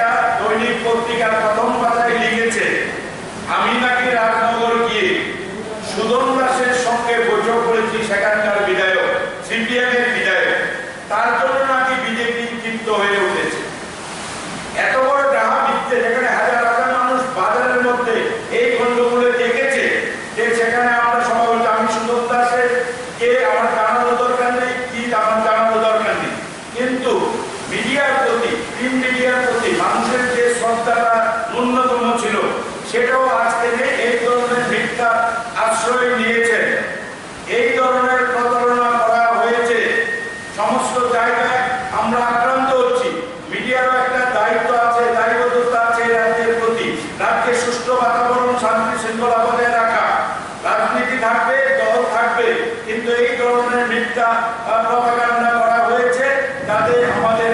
একটা দৈনিক পত্রিকার প্রথম পাতায় লিখেছে, আমি নাকি রাজনগর গিয়ে সুদন দাসের সঙ্গে বৈঠক করেছি, সেখানকার বিধায়ক, সিপিএম এর বিধায়ক, তার জন্য নাকি বিজেপি ক্ষিপ্ত হয়ে উঠেছে। এত বড় ডাহা মিথ্যে, যেখানে হাজার হাজার মানুষ বাজারের মধ্যে এই গন্ডগোলে দেখেছে, যে সেখানে আমরা সবাই বলছি আমি সুদন দাসের কে আমার জানানোর দরকার নেই, কি আমার জানানোর দরকার নেই। কিন্তু মিডিয়ার প্রতি, প্রিন্ট মিডিয়ার প্রতি মানুষের যে শ্রদ্ধাটা ন্যূনতম ছিল, সেটাও আজকে নেই। এই ধরনের মিথ্যা আশ্রয় নিয়েছে, এই ধরনের প্রতারণা করা হয়েছে। সমস্ত জায়গায় আমরা আক্রান্ত হচ্ছি। মিডিয়ারও একটা দায়িত্ব আছে, দায়বদ্ধতা আছে রাজ্যের প্রতি। রাজ্যে সুষ্ঠু বাতাবরণ, শান্তি শৃঙ্খলা বজায় রাখা। রাজনীতি থাকবে, দল থাকবে, কিন্তু এই ধরনের মিথ্যা প্রপাগান্ডা করা হয়েছে। তাতে আমাদের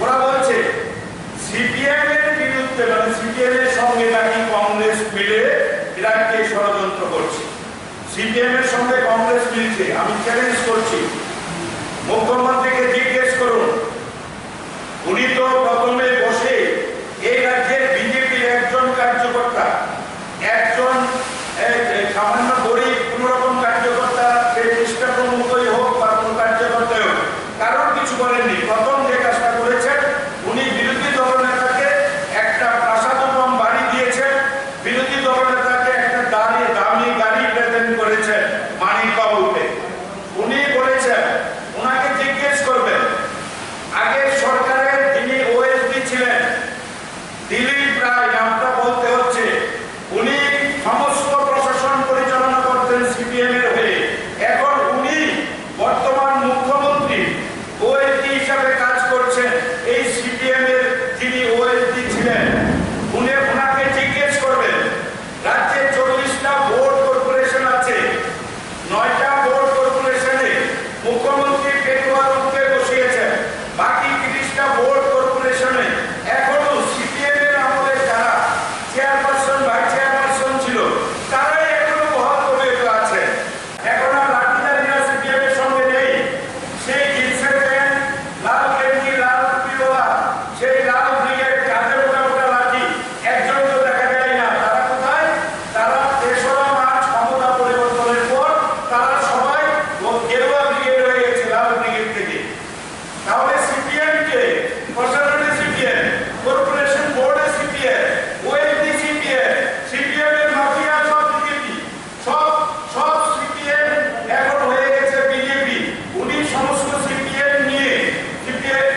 ওরা বলছে সিপিএম এর বিরুদ্ধে, মানে সিপিএম এর সঙ্গে নাকি কংগ্রেস মিলে রাজ্যে ষড়যন্ত্র করছে। সিপিএম এর সঙ্গে কংগ্রেস মিলছে। আমি চ্যালেঞ্জ করছি, মুখ্যমন্ত্রীকে জিজ্ঞেস করুন, উনি তো প্রথমে বসে এই রাজ্যের বিজেপির একজন কার্যকর্তা, একজন সামান্য গরিব কোনোরকম কার্যকর্তা, সে খ্রিস্টান প্রমুখই হোক বা কোনো কার্যকর্তাই হোক, কারণ কিছু বলেননি। প্রথম যে কাজটা করেছেন, উনি বিরোধী দলনেতাকে একটা প্রাসাদোপম বাড়ি দিয়েছেন, বিরোধী দলনেতাকে একটা দামি গাড়ি প্রেজেন্ট করেছেন মানিকবাবুকে। উনি বলেছেন, ওনাকে জিজ্ঞেস করবেন, আগের সরকারের যিনি ওএসডি ছিলেন, দিলীপ রায় নামটা বলতে হচ্ছে, উনি সমস্ত প্রশাসন পরিচালনা করতেন সিপিএম এর হয়ে। এখন উনি বর্তমান মুখ্যমন্ত্রী ওএসডি হিসাবে কাজ করছেন এই সিপিএম এর যিনি ওএসডি ছিলেন। ওনাকে জিজ্ঞেস করবেন, রাজ্যে 40টা বোর্ড কর্পোরেশন আছে, 9টা বোর্ড কর্পোরেশনে মুখ্যমন্ত্রী পেটুয়ার রূপে বসিয়েছেন, বাকি 30টা বোর্ড কর্পোরেশনে এখনো সিপিএম এর আমলে যারা চেয়ারপারসন, ভাইস চেয়ারপারসন ছিল, তারাই এখনো বহাল তবিয়ত আছে। এখন আর লাঠিধারীরা সিপিএম এর সঙ্গে নেই। সেই জিন্সের প্যান্ট, লাল গেঞ্জি, লাল টুপিওয়ালা, সেই লাল ব্রিগেড, কাঁধে মোটা লাঠি, একজন তো দেখা যায় না। তারা কোথায়? তারা 3রা মার্চ ক্ষমতা পরিবর্তনের পর তারা সবাই গেরুয়া ব্রিগেড হয়ে গেছে, লাল ব্রিগেড থেকে। তাহলে সিপিএম কে, প্রশাসনে সিপিএম, কর্পোরেশন বোর্ডে সিপিএম, ওএসডি সিপিএম, সিপিএম এর মাফিয়া সব বিজেপি, সব সিপিএম এখন হয়ে গেছে বিজেপি। উনি সমস্ত সিপিএম নিয়ে সিপিএম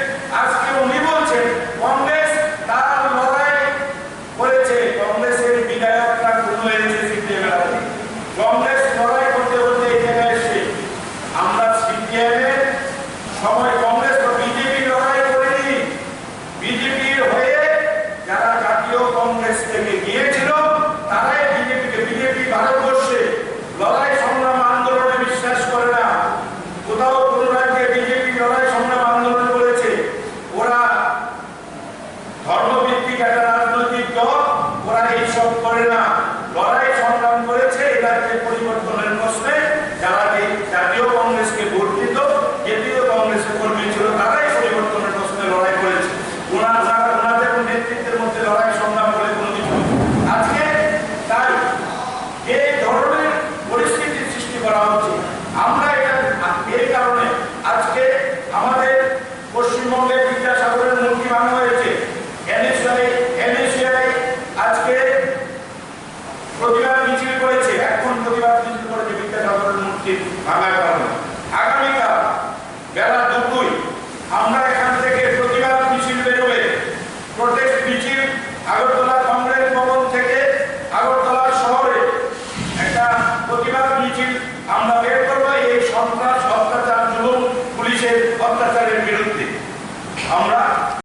আজকে উনি বলছেন কংগ্রেস তার লড়াই করেছে, কংগ্রেসের বিধায়করা খুন হয়েছে সিপিএম এর হাতে। কংগ্রেস লড়াই করতে করতে এই জায়গায় এসে আমরা সিপিএম এর সময় কংগ্রেস বা বিজেপি লড়াই করেনি। বিজেপির হয়ে যারা জাতীয় কংগ্রেস থেকে গিয়েছিল, তারাই বিজেপিকে, বিজেপি ভারতবর্ষে লড়াই সংগ্রাম আন্দোলনে বিশ্বাস করে না। কোথাও কোন রাজ্যে বিজেপি লড়াই সংগ্রাম আন্দোলন করেছে? ওরা ধর্মভিত্তিক একটা রাজনৈতিক দল, ওরা এইসব করে না। লড়াই সংগ্রাম করেছে এই রাজ্যের পরিবর্তনের প্রশ্নে। যারা জাতীয় কংগ্রেসকে ভোট দিত, জাতীয় কংগ্রেসের কর্মী ছিল, তারাই পরিবর্তনের প্রশ্নে লড়াই করেছে। ওনাদের নেতৃত্বের মধ্যে লড়াই সংগ্রাম করে কোনো কিছু। আজকে তাই এই ধরনের পরিস্থিতির সৃষ্টি করা হচ্ছে। আমরা এটা এই কারণে আজকে আমাদের পশ্চিমবঙ্গে বিদ্যাসাগরের মূর্তি ভাঙা হয়েছে। এনএসআই আজকে প্রতিবাদ মিছিল করেছে, এখন প্রতিবাদ মিছিল করেছে বিদ্যাসাগরের মূর্তি ভাঙার কারণে। আগামীকাল বেলা 2টায় আমরা এখান থেকে প্রতিবাদ মিছিল বেরোবে, প্রোটেস্ট মিছিল আগরতলা কংগ্রেস ভবন থেকে আগরতলা শহরে একটা প্রতিবাদ মিছিল আমরা বের করব এই সন্ত্রাস, অত্যাচার, জুলুম, পুলিশের অত্যাচারের বিরুদ্ধে। আমরা